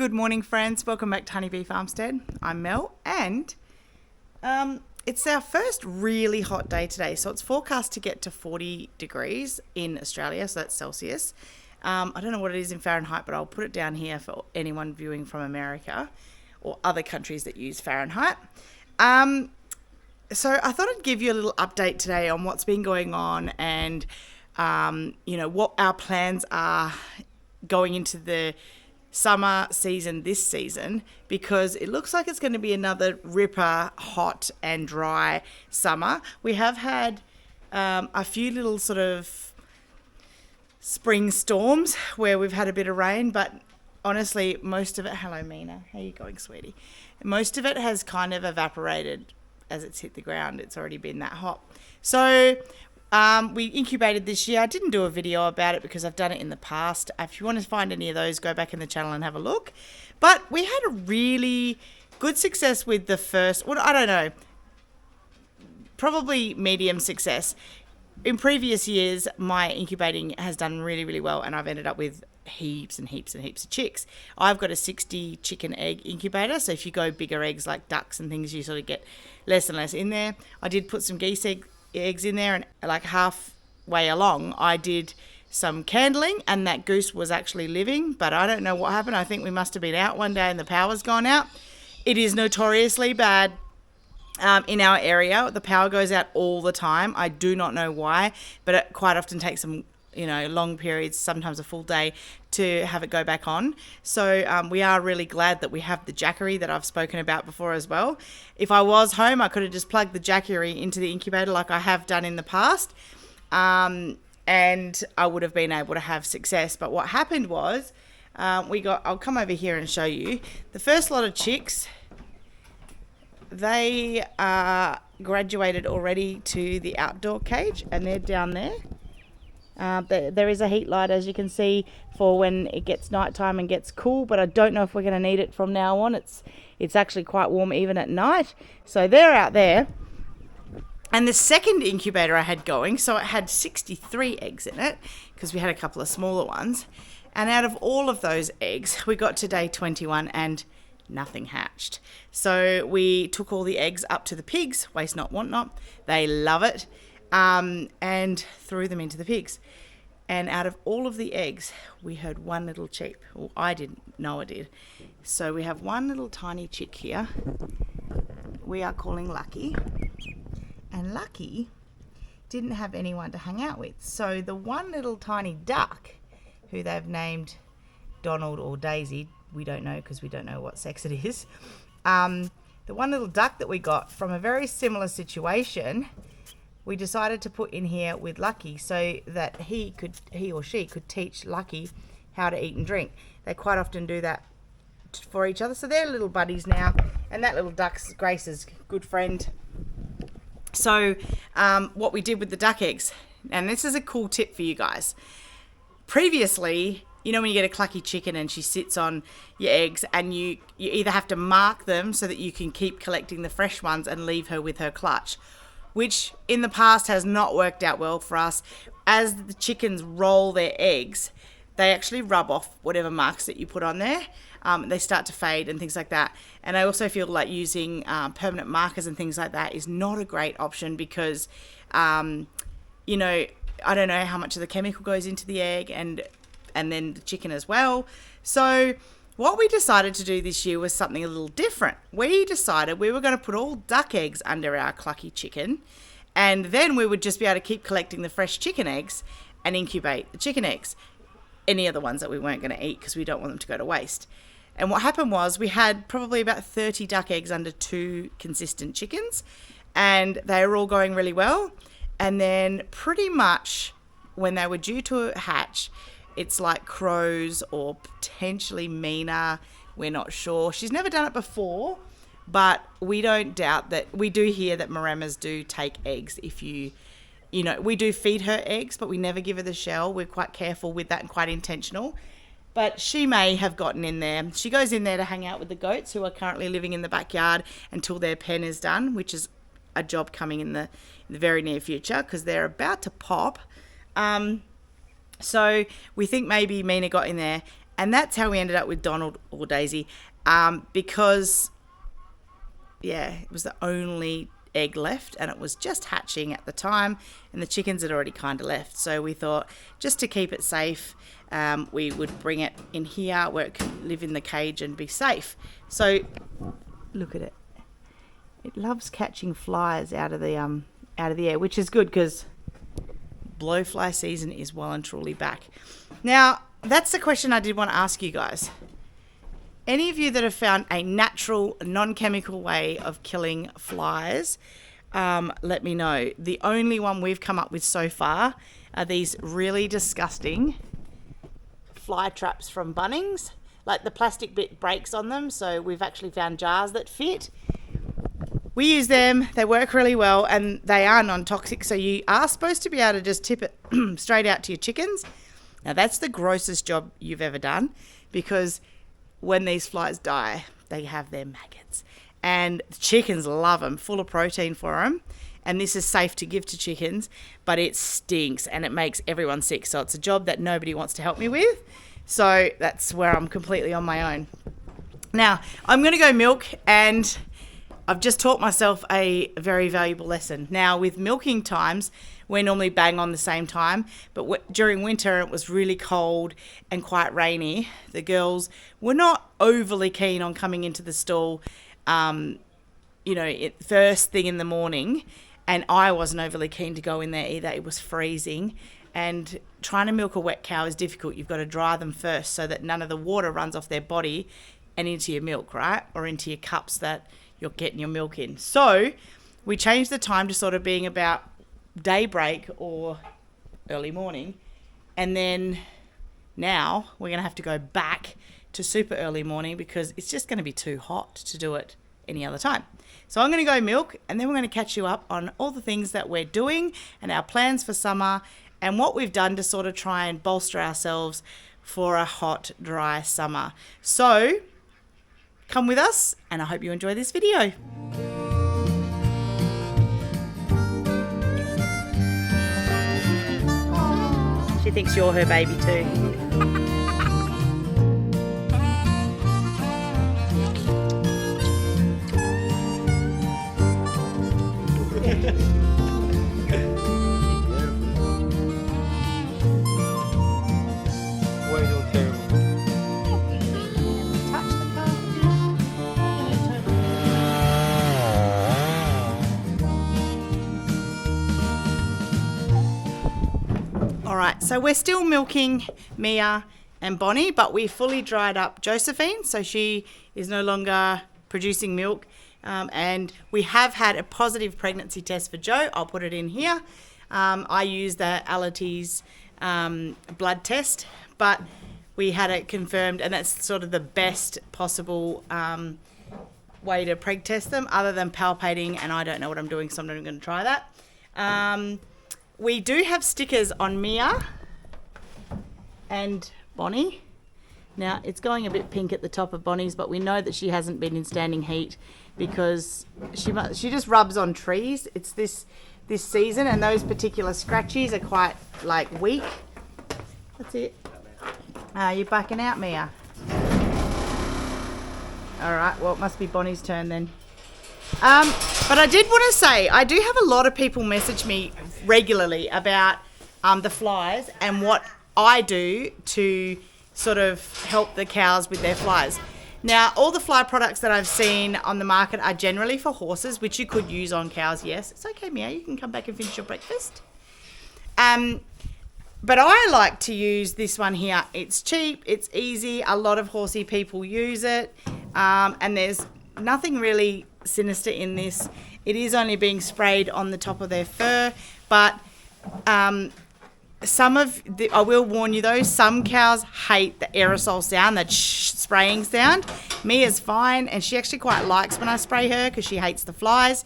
Good morning, friends. Welcome back to Honeybee Farmstead. I'm Mel, and it's our first really hot day today. So it's forecast to get to 40 degrees in Australia, so that's Celsius. I don't know what it is in Fahrenheit, but I'll put it down here for anyone viewing from America or other countries that use Fahrenheit. So I thought I'd give you a little update today on what's been going on and, what our plans are going into the summer season this season, because it looks like it's going to be another ripper, hot and dry summer. We have had a few little sort of spring storms where we've had a bit of rain, but honestly, most of it, hello Mina, how you going, sweetie? Most of it has kind of evaporated as it's hit the ground. It's already been that hot. So we incubated this year. I didn't do a video about it because I've done it in the past. If you want to find any of those, go back in the channel and have a look. But we had a really good success with the first, well, I don't know, probably medium success. In previous years, my incubating has done really, really well, and I've ended up with heaps and heaps and heaps of chicks. I've got a 60 chicken egg incubator, so if you go bigger eggs like ducks and things, you sort of get less and less in there. I did put some geese eggs in there, and like halfway along I did some candling, and that goose was actually living, but I don't know what happened. I think we must have been out one day and the power's gone out. It is notoriously bad in our area. The power goes out all the time. I do not know why, but it quite often takes some long periods, sometimes a full day, to have it go back on. So we are really glad that we have the jackery that I've spoken about before as well. If I was home, I could have just plugged the jackery into the incubator like I have done in the past, and I would have been able to have success. But what happened was I'll come over here and show you the first lot of chicks. They are graduated already to the outdoor cage, and they're down there. There is a heat light, as you can see, for when it gets nighttime and gets cool, but I don't know if we're going to need it from now on. It's actually quite warm even at night. So they're out there. And the second incubator I had going, so it had 63 eggs in it, because we had a couple of smaller ones. And out of all of those eggs, we got to day 21 and nothing hatched. So we took all the eggs up to the pigs, waste not, want not. They love it. And threw them into the pigs. And out of all of the eggs, we heard one little cheep. Well, I didn't know it did. So we have one little tiny chick here. We are calling Lucky. And Lucky didn't have anyone to hang out with. So the one little tiny duck, who they've named Donald or Daisy, we don't know because we don't know what sex it is. The one little duck that we got from a very similar situation, we decided to put in here with Lucky so that he or she could teach Lucky how to eat and drink. They quite often do that for each other. So they're little buddies now, and that little duck's Grace's good friend. So what we did with the duck eggs, and this is a cool tip for you guys. Previously, when you get a clucky chicken and she sits on your eggs, and you either have to mark them so that you can keep collecting the fresh ones and leave her with her clutch, which in the past has not worked out well for us. As the chickens roll their eggs, they actually rub off whatever marks that you put on there. They start to fade and things like that. And I also feel like using permanent markers and things like that is not a great option because, I don't know how much of the chemical goes into the egg and then the chicken as well. So what we decided to do this year was something a little different. We decided we were going to put all duck eggs under our clucky chicken, and then we would just be able to keep collecting the fresh chicken eggs and incubate the chicken eggs. Any other ones that we weren't going to eat because we don't want them to go to waste. And what happened was we had probably about 30 duck eggs under 2 consistent chickens, and they were all going really well. And then pretty much when they were due to hatch, it's like crows or potentially Mina. We're not sure. She's never done it before, but we don't doubt that. We do hear that Maramas do take eggs if we do feed her eggs, but we never give her the shell. We're quite careful with that and quite intentional. But she may have gotten in there. She goes in there to hang out with the goats who are currently living in the backyard until their pen is done, which is a job coming in the very near future because they're about to pop. So we think maybe Mina got in there, And that's how we ended up with Donald or Daisy, because, yeah, it was the only egg left and it was just hatching at the time and the chickens had already kind of left. So we thought, just to keep it safe, we would bring it in here where it could live in the cage and be safe. So look at it. It loves catching flies out of the air, which is good because blowfly season is well and truly back. Now, that's the question I did want to ask you guys. Any of you that have found a natural, non-chemical way of killing flies, let me know. The only one we've come up with so far are these really disgusting fly traps from Bunnings. Like, the plastic bit breaks on them, so we've actually found jars that fit. We use them, they work really well, and they are non-toxic, so you are supposed to be able to just tip it straight out to your chickens. Now, that's the grossest job you've ever done, because when these flies die, they have their maggots. And the chickens love them, full of protein for them. And this is safe to give to chickens, but it stinks and it makes everyone sick. So it's a job that nobody wants to help me with. So that's where I'm completely on my own. Now, I'm going to go milk, and I've just taught myself a very valuable lesson. Now, with milking times, we're normally bang on the same time, but during winter it was really cold and quite rainy. The girls were not overly keen on coming into the stall, first thing in the morning, and I wasn't overly keen to go in there either. It was freezing, and trying to milk a wet cow is difficult. You've got to dry them first so that none of the water runs off their body and into your milk, right? Or into your cups that you're getting your milk in. So we changed the time to sort of being about daybreak or early morning, and then now we're going to have to go back to super early morning because it's just going to be too hot to do it any other time. So I'm going to go milk, and then we're going to catch you up on all the things that we're doing and our plans for summer and what we've done to sort of try and bolster ourselves for a hot, dry summer. So come with us, and I hope you enjoy this video. She thinks you're her baby too. Alright, so we're still milking Mia and Bonnie, but we fully dried up Josephine, so she is no longer producing milk. And we have had a positive pregnancy test for Jo. I'll put it in here. I used the Alatease blood test, but we had it confirmed, and that's sort of the best possible way to preg test them, other than palpating, and I don't know what I'm doing, so I'm not even going to try that. We do have stickers on Mia and Bonnie. Now, it's going a bit pink at the top of Bonnie's, but we know that she hasn't been in standing heat because she just rubs on trees. It's this season, and those particular scratchies are quite, like, weak. That's it. You're backing out, Mia. All right, well, it must be Bonnie's turn then. But I did want to say, I do have a lot of people message me regularly about the flies and what I do to sort of help the cows with their flies. Now, all the fly products that I've seen on the market are generally for horses, which you could use on cows, yes. It's okay, Mia, you can come back and finish your breakfast. But I like to use this one here. It's cheap, it's easy, a lot of horsey people use it, and there's nothing really sinister in this. It is only being sprayed on the top of their fur, but I will warn you though, some cows hate the aerosol sound, that spraying sound. Mia's fine, and she actually quite likes when I spray her because she hates the flies.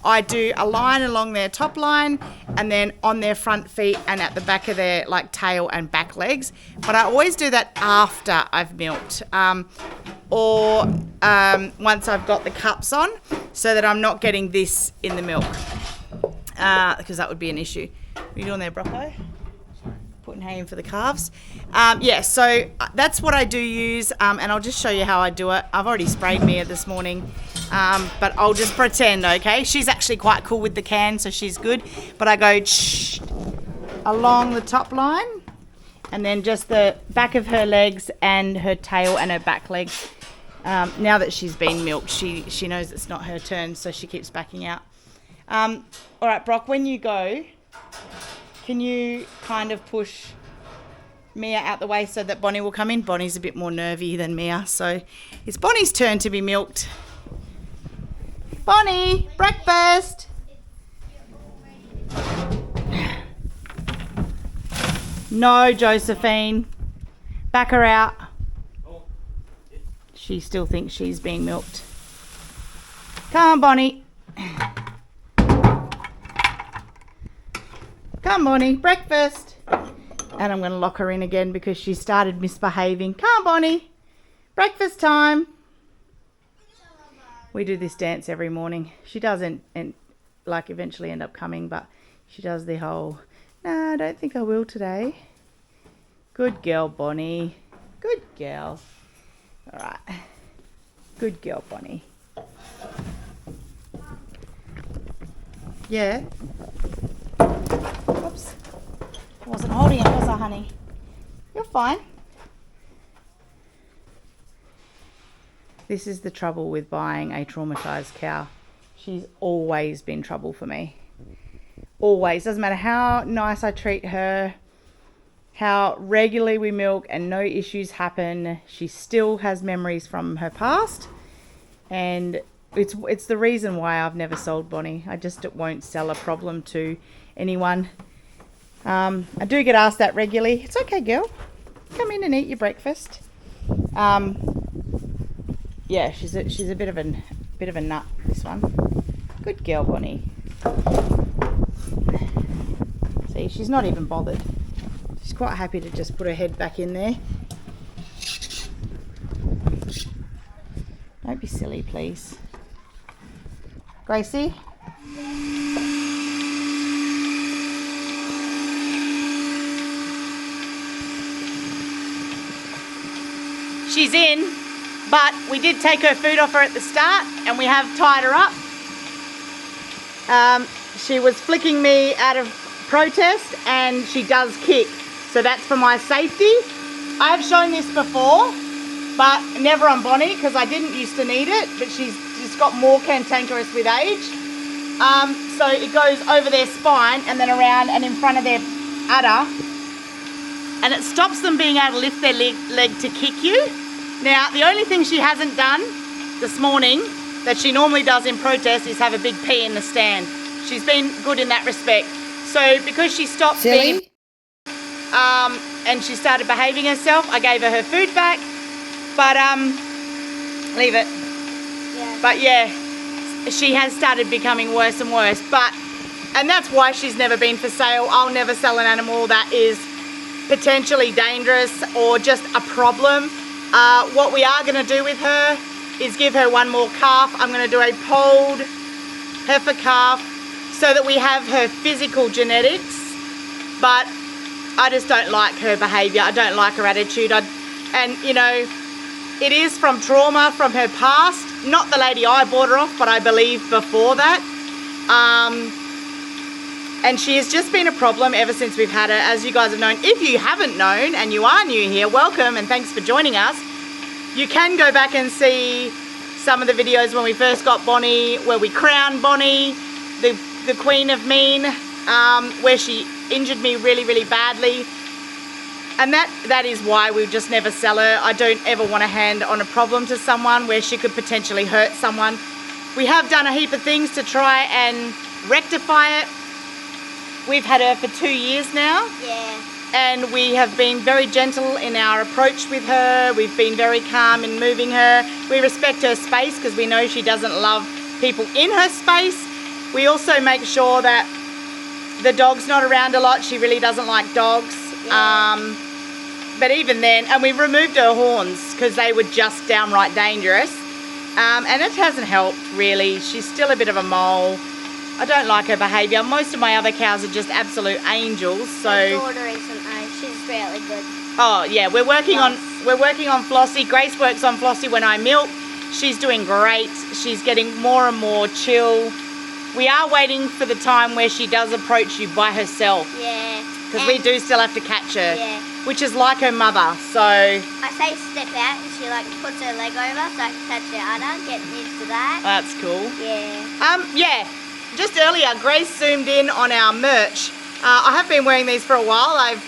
I do a line along their top line and then on their front feet and at the back of their tail and back legs. But I always do that after I've milked or once I've got the cups on, so that I'm not getting this in the milk because that would be an issue. What are you doing there, Brocco? Putting haying for the calves. Yeah, so that's what I do use, and I'll just show you how I do it. I've already sprayed Mia this morning, but I'll just pretend, okay? She's actually quite cool with the can, so she's good. But I go along the top line, and then just the back of her legs and her tail and her back legs. Now that she's been milked, she knows it's not her turn, so she keeps backing out. All right, Brock, when you go, can you kind of push Mia out the way so that Bonnie will come in? Bonnie's a bit more nervy than Mia, so it's Bonnie's turn to be milked. Bonnie, breakfast. No, Josephine. Back her out. She still thinks she's being milked. Come on, Bonnie. Come, Bonnie, breakfast. And I'm going to lock her in again because she started misbehaving. Come, Bonnie, breakfast time. We do this dance every morning. She doesn't eventually end up coming, but she does the whole, no, I don't think I will today. Good girl, Bonnie. Good girl. All right. Good girl, Bonnie. Yeah. Oops. I wasn't holding it, was I, honey? You're fine. This is the trouble with buying a traumatized cow. She's always been trouble for me. Always. Doesn't matter how nice I treat her, how regularly we milk and no issues happen. She still has memories from her past. And it's the reason why I've never sold Bonnie. I just won't sell a problem to anyone. I do get asked that regularly. It's okay, girl. Come in and eat your breakfast. Yeah, she's a bit of a nut, this one. Good girl, Bonnie. See, she's not even bothered. She's quite happy to just put her head back in there. Don't be silly, please. Gracie? She's in, but we did take her food off her at the start and we have tied her up. She was flicking me out of protest and she does kick. So that's for my safety. I have shown this before, but never on Bonnie because I didn't used to need it, but she's just got more cantankerous with age. So it goes over their spine and then around and in front of their udder, and it stops them being able to lift their leg to kick you. Now, the only thing she hasn't done this morning that she normally does in protest is have a big pee in the stand. She's been good in that respect. So because she stopped being and she started behaving herself, I gave her food back. But leave it. Yeah. But yeah, she has started becoming worse and worse. And that's why she's never been for sale. I'll never sell an animal that is potentially dangerous or just a problem. What we are going to do with her is give her one more calf. I'm going to do a polled heifer calf so that we have her physical genetics. But I just don't like her behaviour. I don't like her attitude. And you know, it is from trauma from her past. Not the lady I bought her off, but I believe before that. And she has just been a problem ever since we've had her, as you guys have known. If you haven't known and you are new here, welcome and thanks for joining us. You can go back and see some of the videos when we first got Bonnie, where we crowned Bonnie, the Queen of Mean, where she injured me really, really badly. And that is why we just never sell her. I don't ever want to hand on a problem to someone where she could potentially hurt someone. We have done a heap of things to try and rectify it. We've had her for 2 years now. Yeah. And we have been very gentle in our approach with her. We've been very calm in moving her. We respect her space because we know she doesn't love people in her space. We also make sure that the dog's not around a lot. She really doesn't like dogs. Yeah. But even then, and we removed her horns because they were just downright dangerous. And it hasn't helped really. She's still a bit of a mole. I don't like her behaviour. Most of my other cows are just absolute angels. So my daughter isn't though. She's really good. Oh yeah, we're working on Flossie. Grace works on Flossie when I milk. She's doing great. She's getting more and more chill. We are waiting for the time where she does approach you by herself. Yeah. Because we do still have to catch her. Yeah. Which is like her mother, so... I say step out and she like puts her leg over so I can catch her udder, getting used to that. That's cool. Yeah. Yeah, just earlier Grace zoomed in on our merch. I have been wearing these for a while. I've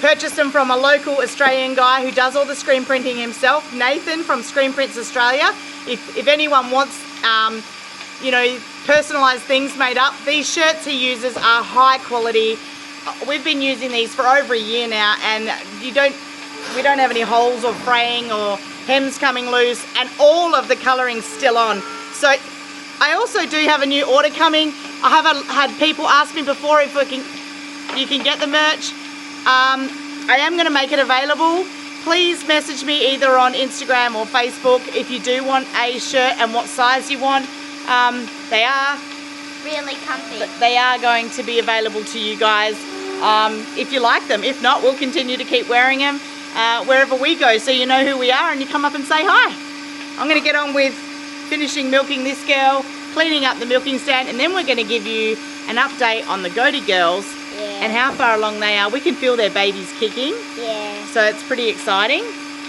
purchased them from a local Australian guy who does all the screen printing himself, Nathan from Screen Prints Australia. If anyone wants, you know, personalised things made up, these shirts he uses are high quality. We've been using these for over a year now, and we don't have any holes or fraying or hems coming loose, and all of the colouring's still on. So I also do have a new order coming. I have had people ask me before if you can get the merch. I am going to make it available. Please message me either on Instagram or Facebook if you do want a shirt and what size you want. They are really comfy. They are going to be available to you guys if you like them. If not, we'll continue to keep wearing them wherever we go, so you know who we are and you come up and say hi. I'm going to get on with finishing milking this girl, cleaning up the milking stand, and then we're going to give you an update on the goatee girls and how far along they are. We can feel their babies kicking, so it's pretty exciting.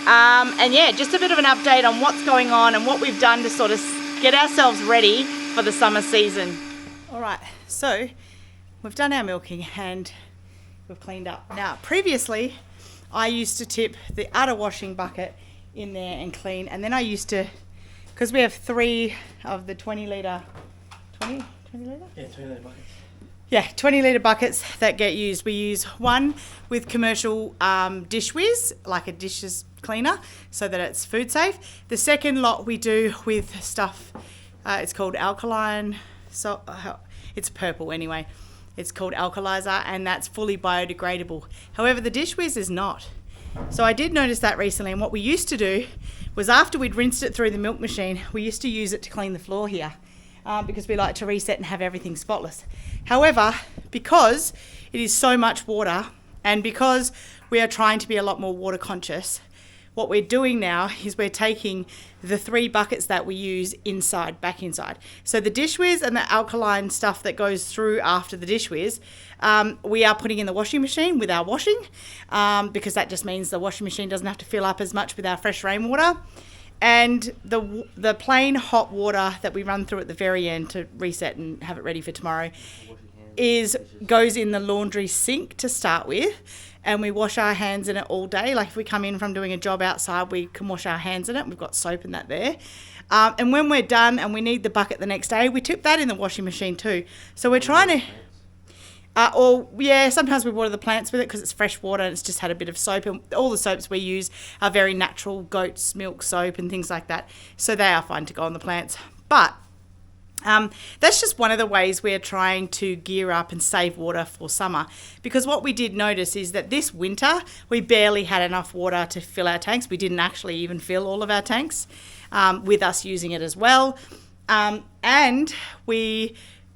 And yeah, just a bit of an update on what's going on and what we've done to sort of get ourselves ready for the summer season. All right, so we've done our milking and we've cleaned up. Now, previously, I used to tip the udder washing bucket in there and clean, and then I used to, because we have 3 of the 20 litre? Yeah, 20 litre buckets. Yeah, 20 litre buckets that get used. We use one with commercial dish whiz, like a dishes cleaner, so that it's food safe. The second lot we do with stuff, it's called alkaline, so it's purple anyway. It's called alkalizer, and that's fully biodegradable. However, the dish whiz is not. So I did notice that recently, and what we used to do was after we'd rinsed it through the milk machine, we used to use it to clean the floor here because we like to reset and have everything spotless. However, because it is so much water and because we are trying to be a lot more water conscious, what we're doing now is we're taking the 3 buckets that we use back inside. So the dish whiz and the alkaline stuff that goes through after the dish whiz, we are putting in the washing machine with our washing because that just means the washing machine doesn't have to fill up as much with our fresh rainwater. And the plain hot water that we run through at the very end to reset and have it ready for tomorrow goes in the laundry sink to start with. And we wash our hands in it all day. Like if we come in from doing a job outside, we can wash our hands in it. We've got soap and that there. And when we're done and we need the bucket the next day, we tip that in the washing machine too. So we're trying to... sometimes we water the plants with it because it's fresh water and it's just had a bit of soap. And all the soaps we use are very natural goat's milk soap and things like that. So they are fine to go on the plants. But that's just one of the ways we're trying to gear up and save water for summer, because what we did notice is that this winter we barely had enough water to fill our tanks. We didn't actually even fill all of our tanks with us using it as well, and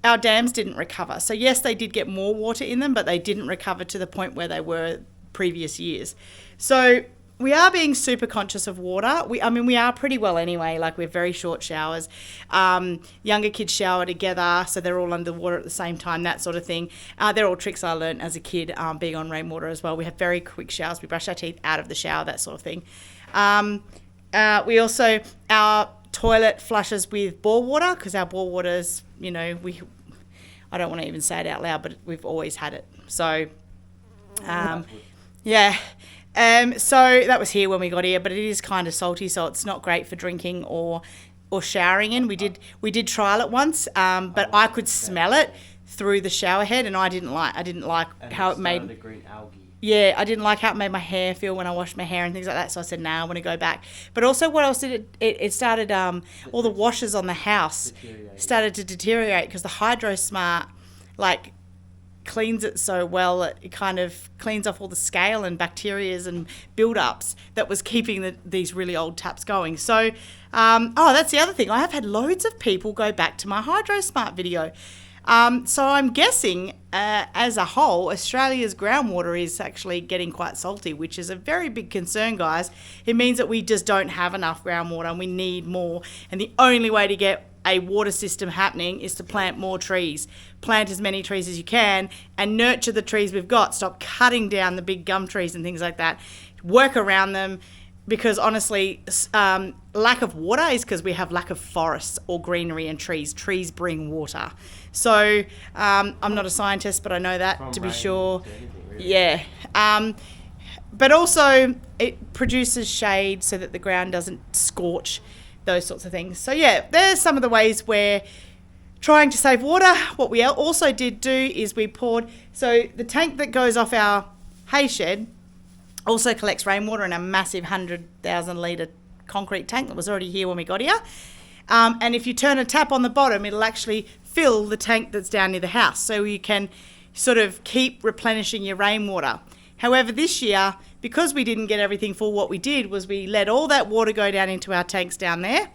our dams didn't recover. So yes, they did get more water in them, but they didn't recover to the point where they were previous years. So we are being super conscious of water. We are pretty well anyway. Like, we're very short showers. Younger kids shower together, so they're all under the water at the same time, that sort of thing. They're all tricks I learned as a kid, being on rainwater as well. We have very quick showers. We brush our teeth out of the shower, that sort of thing. Our toilet flushes with bore water, because our bore water's, I don't want to even say it out loud, but we've always had it. So, so that was here when we got here, but it is kind of salty, so it's not great for drinking or showering in. We did trial it once, but I could smell it through the shower head, and I didn't like how it made the green algae. Yeah, I didn't like how it made my hair feel when I washed my hair and things like that. So I said, I want to go back. But also, what else did it? It started all the washers on the house started to deteriorate because the Hydro Smart cleans it so well. It kind of cleans off all the scale and bacterias and build-ups that was keeping these really old taps going. So, that's the other thing. I have had loads of people go back to my Hydro Smart video. So I'm guessing, as a whole, Australia's groundwater is actually getting quite salty, which is a very big concern, guys. It means that we just don't have enough groundwater and we need more. And the only way to get a water system happening is to plant more trees. Plant as many trees as you can and nurture the trees we've got. Stop cutting down the big gum trees and things like that. Work around them. Because honestly, lack of water is because we have lack of forests or greenery and trees. Trees bring water. So I'm not a scientist, but I know that to be sure. Yeah. But also it produces shade so that the ground doesn't scorch, those sorts of things. So yeah, there's some of the ways we're trying to save water. What we also did do is we poured, so the tank that goes off our hay shed also collects rainwater in a massive 100,000 litre concrete tank that was already here when we got here. And if you turn a tap on the bottom, it'll actually fill the tank that's down near the house. So you can sort of keep replenishing your rainwater. However, this year, because we didn't get everything full, what we did was we let all that water go down into our tanks down there.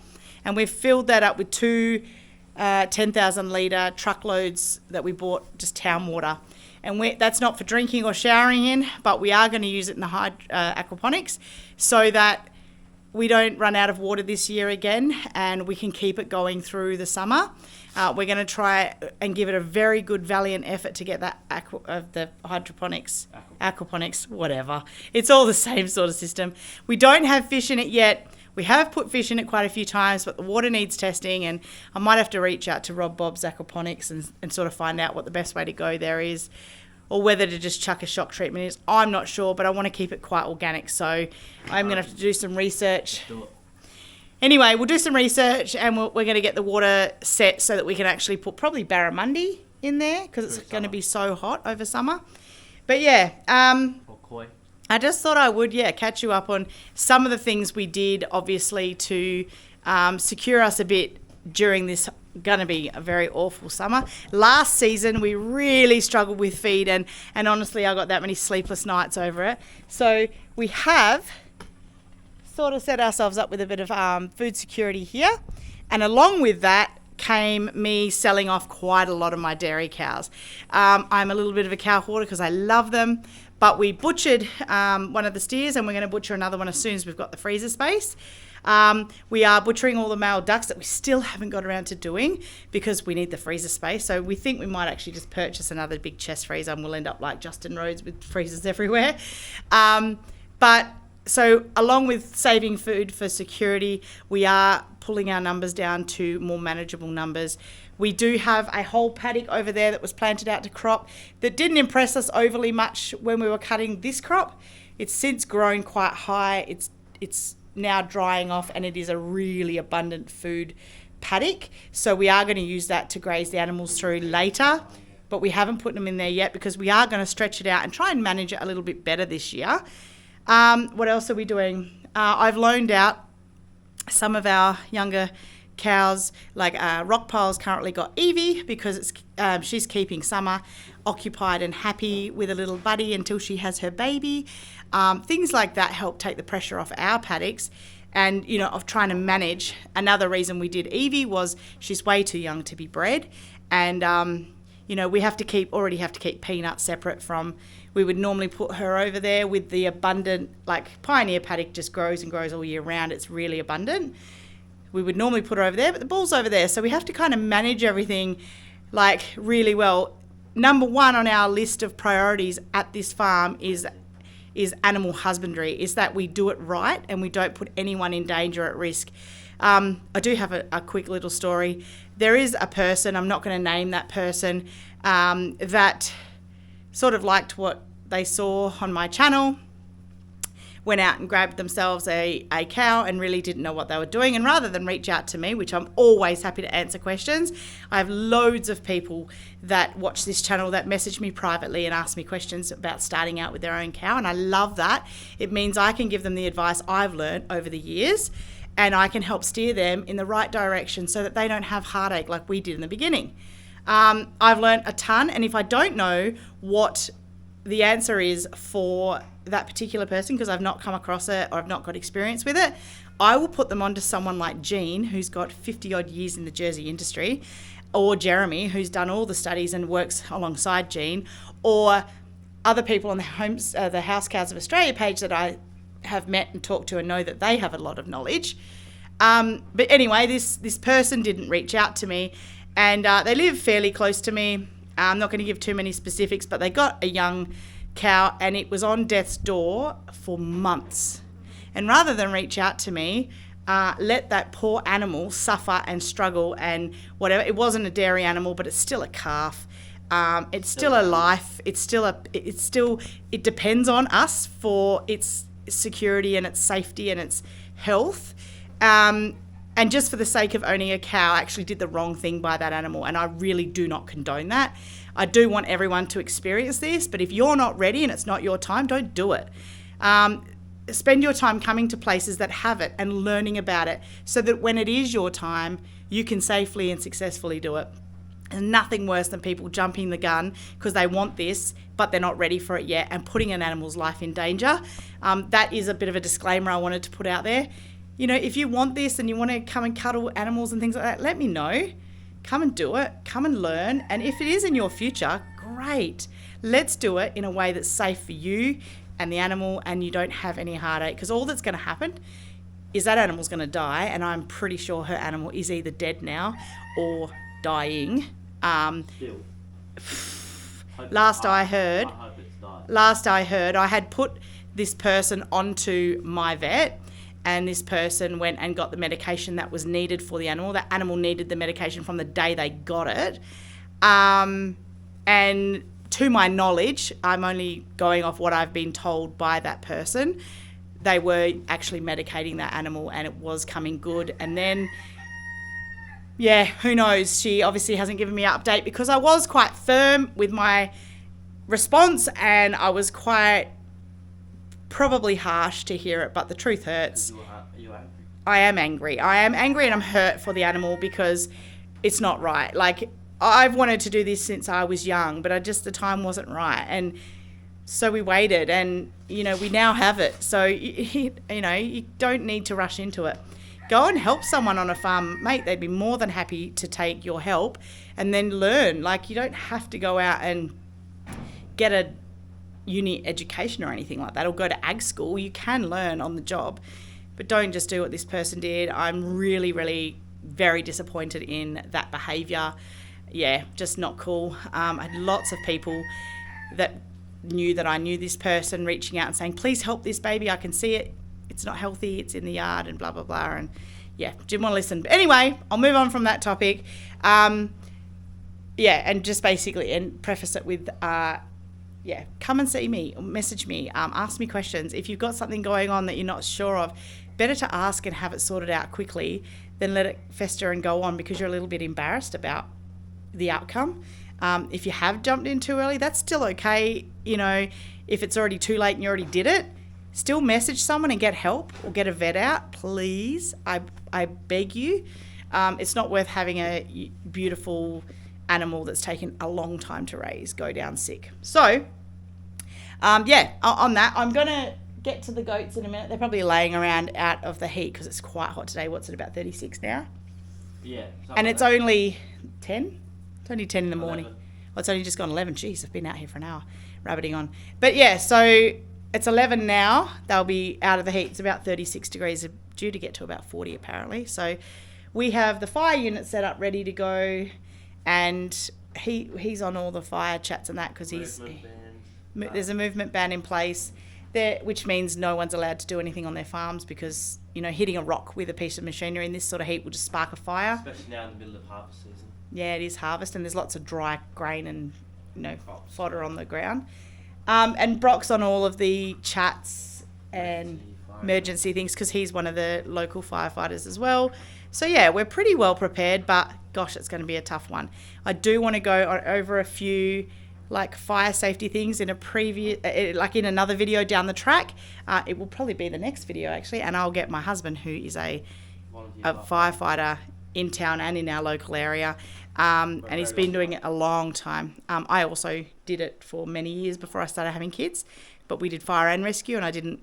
And we've filled that up with two 10,000 litre truckloads that we bought, just town water. And that's not for drinking or showering in, but we are going to use it in the aquaponics so that we don't run out of water this year again and we can keep it going through the summer. We're going to try and give it a very good, valiant effort to get that the aquaponics, whatever. It's all the same sort of system. We don't have fish in it yet. We have put fish in it quite a few times, but the water needs testing, and I might have to reach out to Rob Bob's Aquaponics and sort of find out what the best way to go there is, or whether to just chuck a shock treatment is. I'm not sure, but I want to keep it quite organic, so I'm going to have to do some research. Anyway, we'll do some research, and we're going to get the water set so that we can actually put probably barramundi in there because it's going to be so hot over summer. But yeah, or koi. I just thought I would, catch you up on some of the things we did, obviously, to secure us a bit during this going to be a very awful summer. Last season, we really struggled with feed, and honestly, I got that many sleepless nights over it. So we have sort of set ourselves up with a bit of food security here. And along with that came me selling off quite a lot of my dairy cows. I'm a little bit of a cow hoarder because I love them. But we butchered one of the steers, and we're going to butcher another one as soon as we've got the freezer space. We are butchering all the male ducks that we still haven't got around to doing because we need the freezer space. So we think we might actually just purchase another big chest freezer, and we'll end up like Justin Rhodes with freezers everywhere. But so along with saving food for security, we are pulling our numbers down to more manageable numbers. We do have a whole paddock over there that was planted out to crop that didn't impress us overly much when we were cutting this crop. It's since grown quite high. It's now drying off, and it is a really abundant food paddock. So we are going to use that to graze the animals through later, but we haven't put them in there yet because we are going to stretch it out and try and manage it a little bit better this year. What else are we doing? I've loaned out some of our younger cows, like Rockpile's currently got Evie because she's keeping Summer occupied and happy with a little buddy until she has her baby. Things like that help take the pressure off our paddocks and, of trying to manage. Another reason we did Evie was she's way too young to be bred, and we already have to keep Peanut separate from. We would normally put her over there with the abundant, like Pioneer paddock just grows and grows all year round. It's really abundant. We would normally put her over there, but the bull's over there. So we have to kind of manage everything like really well. Number one on our list of priorities at this farm is animal husbandry, is that we do it right and we don't put anyone in danger at risk. I do have a quick little story. There is a person, I'm not going to name that person, that sort of liked what they saw on my channel, went out and grabbed themselves a cow and really didn't know what they were doing. And rather than reach out to me, which I'm always happy to answer questions, I have loads of people that watch this channel that message me privately and ask me questions about starting out with their own cow. And I love that. It means I can give them the advice I've learned over the years, and I can help steer them in the right direction so that they don't have heartache like we did in the beginning. I've learned a ton, and if I don't know what the answer is for that particular person because I've not come across it or I've not got experience with it, I will put them onto someone like Jean, who's got 50 odd years in the Jersey industry, or Jeremy, who's done all the studies and works alongside Jean, or other people on the House Cows of Australia page that I have met and talked to and know that they have a lot of knowledge. But anyway, this person didn't reach out to me, and they live fairly close to me. I'm not going to give too many specifics, but they got a young cow and it was on death's door for months. And rather than reach out to me, let that poor animal suffer and struggle and whatever. It wasn't a dairy animal, but it's still a calf. It's still a life. It depends on us for its security and its safety and its health. And just for the sake of owning a cow, I actually did the wrong thing by that animal, and I really do not condone that. I do want everyone to experience this, but if you're not ready and it's not your time, don't do it. Spend your time coming to places that have it and learning about it so that when it is your time, you can safely and successfully do it. And nothing worse than people jumping the gun because they want this, but they're not ready for it yet and putting an animal's life in danger. That is a bit of a disclaimer I wanted to put out there. You know, if you want this and you want to come and cuddle animals and things like that, let me know. Come and do it. Come and learn. And if it is in your future, great. Let's do it in a way that's safe for you and the animal and you don't have any heartache. Because all that's going to happen is that animal's going to die, and I'm pretty sure her animal is either dead now or dying. Last I heard, I had put this person onto my vet, and this person went and got the medication that was needed for the animal. That animal needed the medication from the day they got it. And to my knowledge, I'm only going off what I've been told by that person, they were actually medicating that animal and it was coming good. And then, yeah, who knows? She obviously hasn't given me an update because I was quite firm with my response and I was quite probably harsh to hear it, but the truth hurts. Are you angry? I am angry. And I'm hurt for the animal because it's not right. Like, I've wanted to do this since I was young, but the time wasn't right. And so we waited and, we now have it. So, you don't need to rush into it. Go and help someone on a farm. Mate, they'd be more than happy to take your help and then learn. Like, you don't have to go out and get a uni education or anything like that or go to ag school. You can learn on the job, but don't just do what this person did. I'm really, really very disappointed in that behaviour. Yeah, just not cool. I had lots of people that knew that I knew this person reaching out and saying, please help this baby, I can see it, it's not healthy, it's in the yard and blah blah blah. And yeah, didn't want to listen. But anyway, I'll move on from that topic. And just basically and preface it with come and see me or message me, ask me questions. If you've got something going on that you're not sure of, better to ask and have it sorted out quickly than let it fester and go on because you're a little bit embarrassed about the outcome. If you have jumped in too early, that's still okay. If it's already too late and you already did it, still message someone and get help or get a vet out, please. I beg you. It's not worth having a beautiful animal that's taken a long time to raise go down sick. So, on that, I'm going to get to the goats in a minute. They're probably laying around out of the heat because it's quite hot today. What's it, about 36 now? Yeah. And it's only 10? It's only 10 in the morning. 11. Well, it's only just gone 11. Jeez, I've been out here for an hour rabbiting on. But yeah, so it's 11 now. They'll be out of the heat. It's about 36 degrees. They're due to get to about 40 apparently. So we have the fire unit set up ready to go, and he's on all the fire chats and that because there's a movement ban in place there, which means no one's allowed to do anything on their farms because hitting a rock with a piece of machinery in this sort of heat will just spark a fire. Especially now in the middle of harvest season. Yeah, it is harvest, and there's lots of dry grain and fodder on the ground. And Brock's on all of the chats and emergency things because he's one of the local firefighters as well. So yeah, we're pretty well prepared, but gosh, it's going to be a tough one. I do want to go over a few fire safety things in a previous, in another video down the track. It will probably be the next video actually, and I'll get my husband, who is a firefighter in town and in our local area, and he's been doing it a long time. I also did it for many years before I started having kids, but we did fire and rescue, and I didn't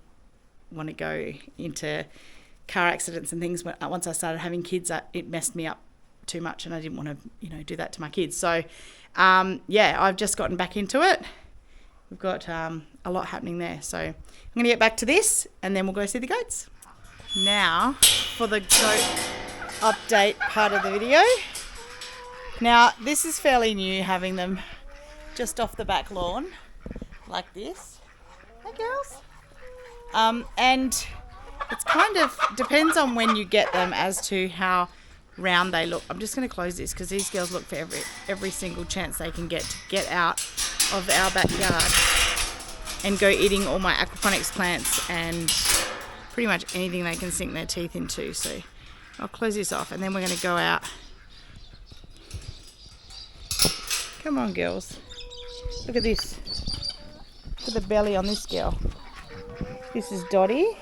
want to go into car accidents and things. Once I started having kids, it messed me up too much, and I didn't want to, do that to my kids. So, yeah, I've just gotten back into it. We've got a lot happening there. So I'm going to get back to this, and then we'll go see the goats. Now for the goat update part of the video. Now, this is fairly new, having them just off the back lawn like this. Hey, girls. And it's kind of depends on when you get them as to how round they look. I'm just going to close this because these girls look for every single chance they can get to get out of our backyard and go eating all my aquaponics plants and pretty much anything they can sink their teeth into. So I'll close this off, and then we're going to go out. Come on, girls. Look at this. Look at the belly on this girl. This is Dottie.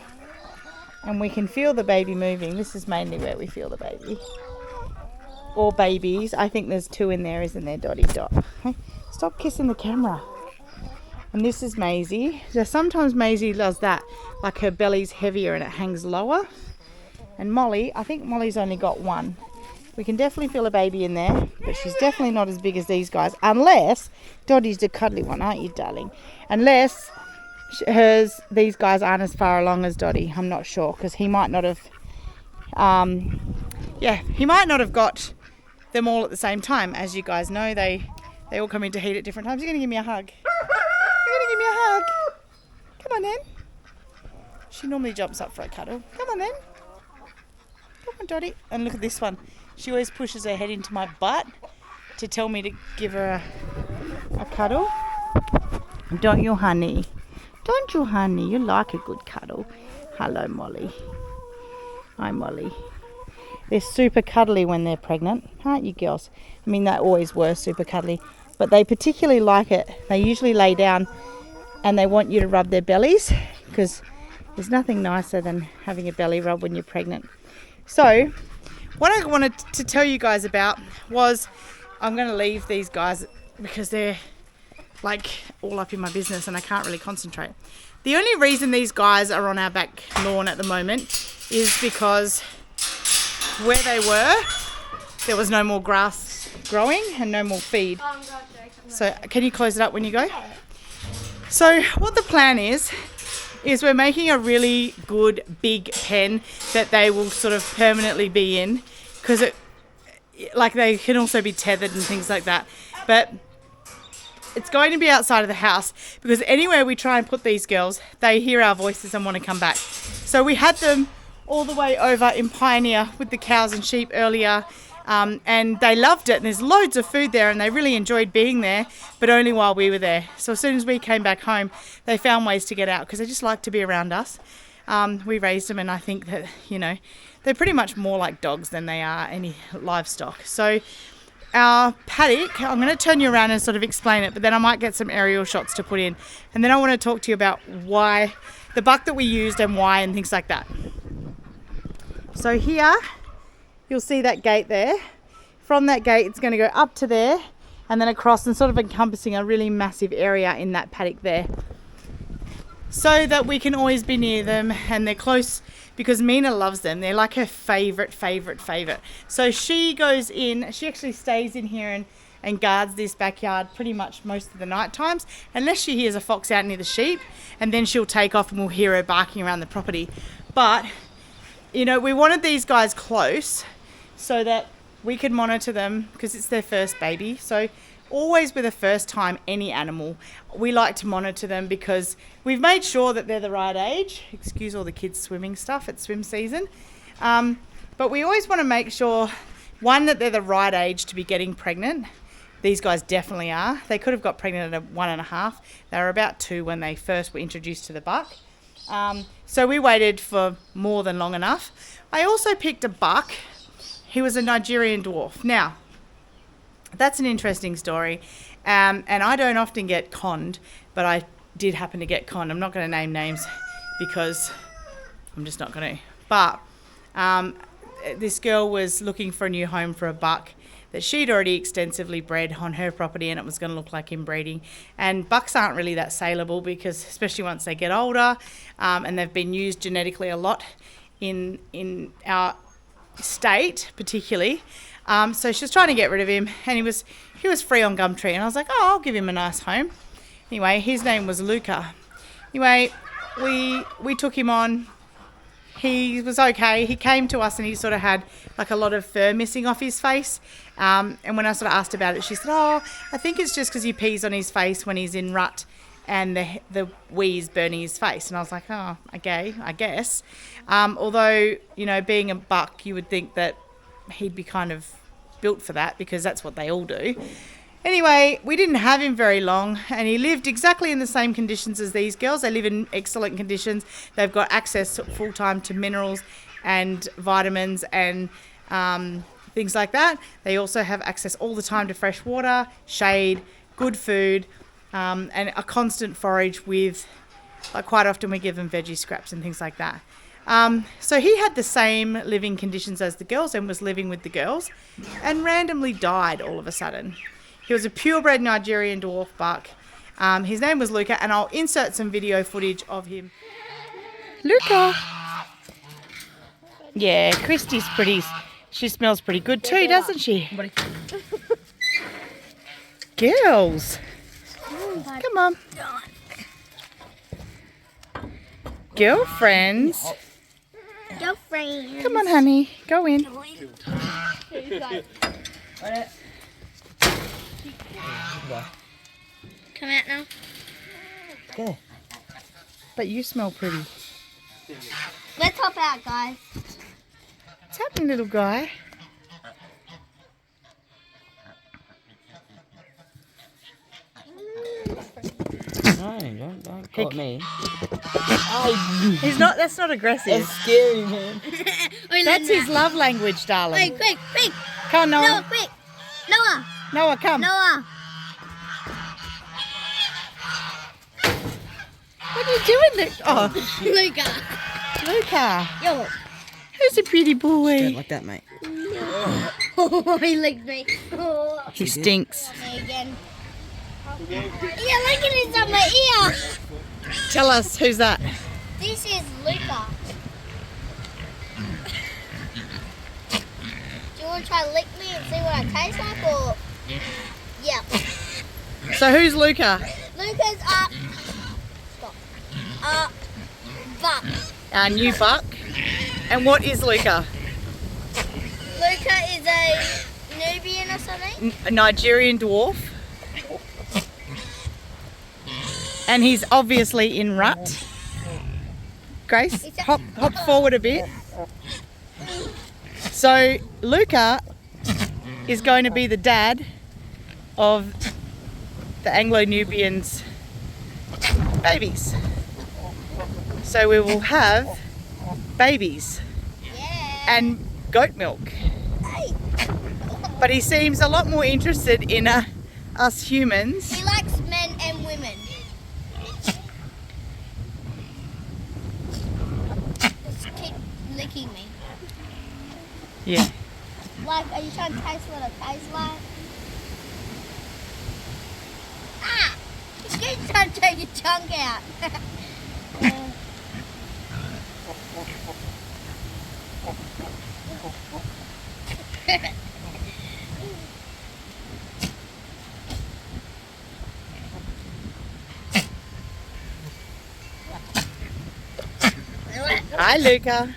And we can feel the baby moving. This is mainly where we feel the baby. Or babies. I think there's 2 in there, isn't there, Dottie? Dot. Hey, stop kissing the camera. And this is Maisie. So sometimes Maisie does that. Like her belly's heavier and it hangs lower. And Molly, I think Molly's only got 1. We can definitely feel a baby in there, but she's definitely not as big as these guys. Unless, Dottie's the cuddly one, aren't you, darling? Unless these guys aren't as far along as Dottie. I'm not sure, because he might not have, he might not have got them all at the same time. As you guys know, they all come into heat at different times. You're going to give me a hug. You're going to give me a hug. Come on then. She normally jumps up for a cuddle. Come on then. Come on, Dottie. And look at this one. She always pushes her head into my butt to tell me to give her a cuddle. Don't you, honey? Don't you, honey? You like a good cuddle. Hello, Molly. Hi, Molly. They're super cuddly when they're pregnant, aren't you, girls? I mean, they always were super cuddly, but they particularly like it. They usually lay down and they want you to rub their bellies, because there's nothing nicer than having a belly rub when you're pregnant. So what I wanted to tell you guys about was, I'm going to leave these guys because they're like all up in my business and I can't really concentrate. The only reason these guys are on our back lawn at the moment is because where they were, there was no more grass growing and no more feed. So can you close it up when you go? So what the plan is we're making a really good big pen that they will sort of permanently be in, because they can also be tethered and things like that. But it's going to be outside of the house, because anywhere we try and put these girls, they hear our voices and want to come back. So we had them all the way over in Pioneer with the cows and sheep earlier, and they loved it, and there's loads of food there and they really enjoyed being there, but only while we were there. So as soon as we came back home, they found ways to get out because they just like to be around us. We raised them, and I think that, they're pretty much more like dogs than they are any livestock. So our paddock, I'm going to turn you around and sort of explain it, but then I might get some aerial shots to put in, and then I want to talk to you about why the buck that we used and why and things like that. So here you'll see that gate there. From that gate it's going to go up to there and then across, and sort of encompassing a really massive area in that paddock there, so that we can always be near them and they're close, because Mina loves them. They're like her favourite. So she goes in, she actually stays in here and guards this backyard pretty much most of the night times, unless she hears a fox out near the sheep, and then she'll take off and we'll hear her barking around the property. But we wanted these guys close so that we could monitor them, because it's their first baby. So always with a first time any animal, we like to monitor them, because we've made sure that they're the right age. Excuse all the kids swimming stuff, it's swim season. But we always want to make sure, one, that they're the right age to be getting pregnant. These guys definitely are. They could have got pregnant at 1.5. They were about 2 when they first were introduced to the buck. So we waited for more than long enough. I also picked a buck. He was a Nigerian dwarf. Now, that's an interesting story, and I don't often get conned, but I did happen to get conned. I'm not going to name names because I'm just not going to. But this girl was looking for a new home for a buck that she'd already extensively bred on her property, and it was going to look like inbreeding. And bucks aren't really that saleable, because especially once they get older, and they've been used genetically a lot in our state particularly, So she was trying to get rid of him, and he was free on Gumtree, and I was like, oh, I'll give him a nice home. Anyway, his name was Luca. Anyway, we took him on. He was okay. He came to us and he sort of had like a lot of fur missing off his face. And when I sort of asked about it, she said, oh, I think it's just because he pees on his face when he's in rut and the wee is burning his face. And I was like, oh, okay, I guess. Although, you know, being a buck, you would think that he'd be kind of built for that because that's what they all do. Anyway, we didn't have him very long, and he lived exactly in the same conditions as these girls. They live in excellent conditions. They've got access full-time to minerals and vitamins and things like that. They also have access all the time to fresh water, shade, good food, and a constant forage with, like quite often we give them veggie scraps and things like that. So he had the same living conditions as the girls and was living with the girls and randomly died all of a sudden. He was a purebred Nigerian dwarf buck. His name was Luca, and I'll insert some video footage of him. Luca. Yeah, Christy's pretty. She smells pretty good too, doesn't she? Girls. Come on. Girlfriends. Girlfriend. Come on, honey. Go in. Come out now. Go. But you smell pretty. Let's hop out, guys. What's happening, little guy? No, don't call me. He's not. That's not aggressive. It's scary, man. That's his love language, darling. Wait, quick, quick. Come on, Noah. Noah, quick. Noah. Noah, come. Noah. What are you doing, Luke? Oh, Luca. Luca. Yo. Who's a pretty boy? Like that, mate. Oh, he licked me. Oh. He stinks. Me again. Yeah, look at it on my ear. Tell us, who's that? This is Luca. Do you want to try to lick me and see what I taste like, or? Yeah. So who's Luca? Luca's buck. Our new buck. And what is Luca? Luca is a Nubian or something. A Nigerian dwarf. And he's obviously in rut. Grace, hop forward a bit. So Luca is going to be the dad of the Anglo-Nubians' babies. So we will have babies Yeah. and goat milk. But he seems a lot more interested in us humans. He likes men and women. Just keep licking me. Yeah. Like, are you trying to taste what it tastes like? Ah! You keep trying to take your tongue out. Hi, Luca.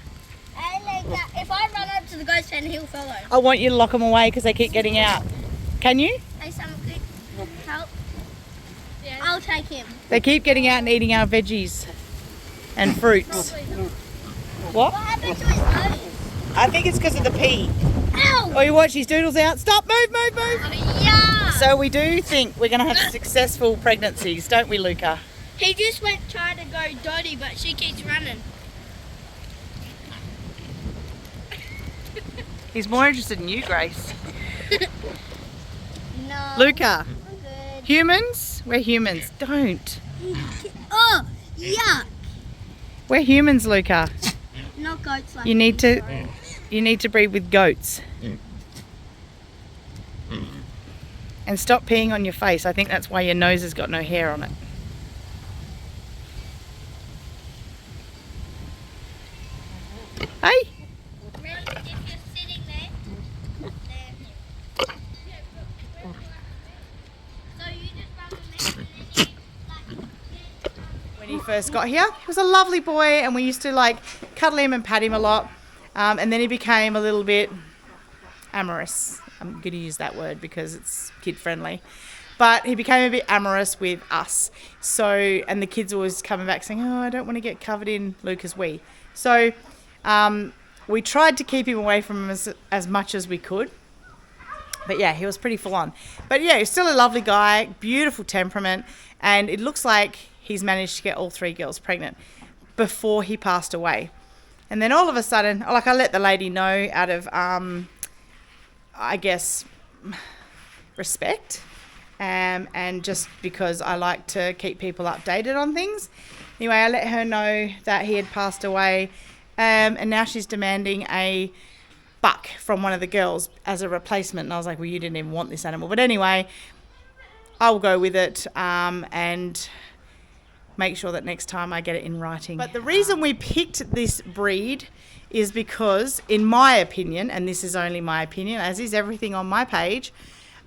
Hey, Luca, if I run up to the ghost pen, he'll follow. I want you to lock them away because they keep getting out. Can you? Hey, someone quick. Help. Yeah. I'll take him. They keep getting out and eating our veggies and fruits. What? What happened to his nose? I think it's because of the pee. Ow! Oh, you watch his doodles out. Stop, move. Yeah. So we do think we're going to have successful pregnancies, don't we, Luca? He just went trying to go Dottie, but she keeps running. He's more interested in you, Grace. No. Luca, I'm good. humans? We're humans. Don't. Oh, yuck. We're humans, Luca. Not goats like You need to breed with goats. And stop peeing on your face. I think that's why your nose has got no hair on it. Hey, If you're sitting there, first got here. He was a lovely boy, and we used to like cuddle him and pat him a lot. And then he became a little bit amorous. I'm going to use that word because it's kid friendly. But he became a bit amorous with us. So, and the kids always coming back saying, oh, I don't want to get covered in Lucas wee. So we tried to keep him away from him as much as we could. But yeah, he was pretty full on. But yeah, he's still a lovely guy, beautiful temperament. And it looks like he's managed to get all 3 girls pregnant before he passed away. And then all of a sudden, like I let the lady know out of, I guess, respect. And just because I like to keep people updated on things. Anyway, I let her know that he had passed away. And now she's demanding a buck from one of the girls as a replacement. And I was like, well, you didn't even want this animal. But anyway, I'll go with it and make sure that next time I get it in writing. But the reason we picked this breed is because, in my opinion, and this is only my opinion, as is everything on my page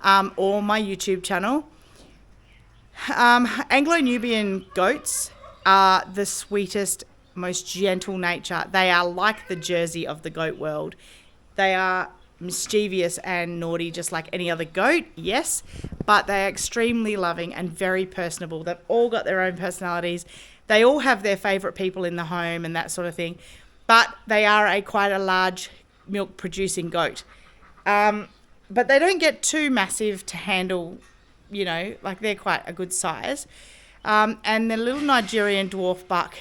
or my YouTube channel, Anglo-Nubian goats are the sweetest, most gentle nature. They are like the Jersey of the goat world. They are mischievous and naughty just like any other goat, yes, but they are extremely loving and very personable. They've all got their own personalities. They all have their favourite people in the home and that sort of thing, but they are quite a large milk producing goat. But they don't get too massive to handle, you know, like they're quite a good size. And the little Nigerian dwarf buck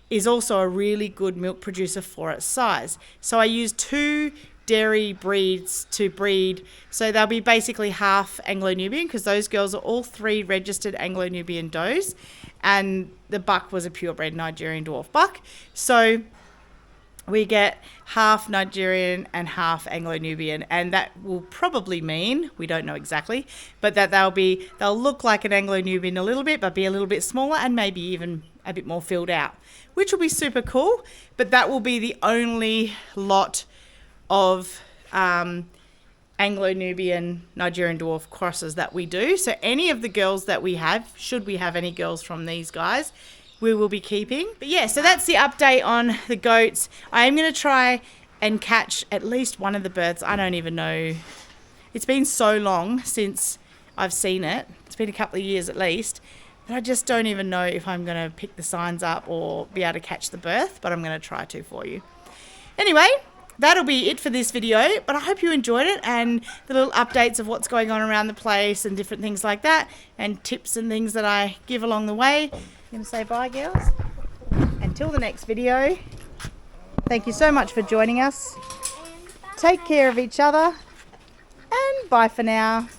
is also a really good milk producer for its size. So I use 2 dairy breeds to breed. So they'll be basically half Anglo-Nubian because those girls are all 3 registered Anglo-Nubian does. And the buck was a purebred Nigerian dwarf buck. So we get half Nigerian and half Anglo-Nubian, and that will probably mean, we don't know exactly, but that they'll look like an Anglo-Nubian a little bit, but be a little bit smaller and maybe even a bit more filled out, which will be super cool. But that will be the only lot of Anglo-Nubian Nigerian dwarf crosses that we do. So any of the girls that we have, should we have any girls from these guys, we will be keeping. But yeah, so that's the update on the goats. I am going to try and catch at least one of the births. I don't even know. It's been so long since I've seen it. It's been a couple of years at least. But I just don't even know if I'm going to pick the signs up or be able to catch the birth. But I'm going to try to for you. Anyway, that'll be it for this video. But I hope you enjoyed it and the little updates of what's going on around the place and different things like that. And tips and things that I give along the way. I'm going to say bye, girls. Until the next video, thank you so much for joining us. Take care of each other, and bye for now.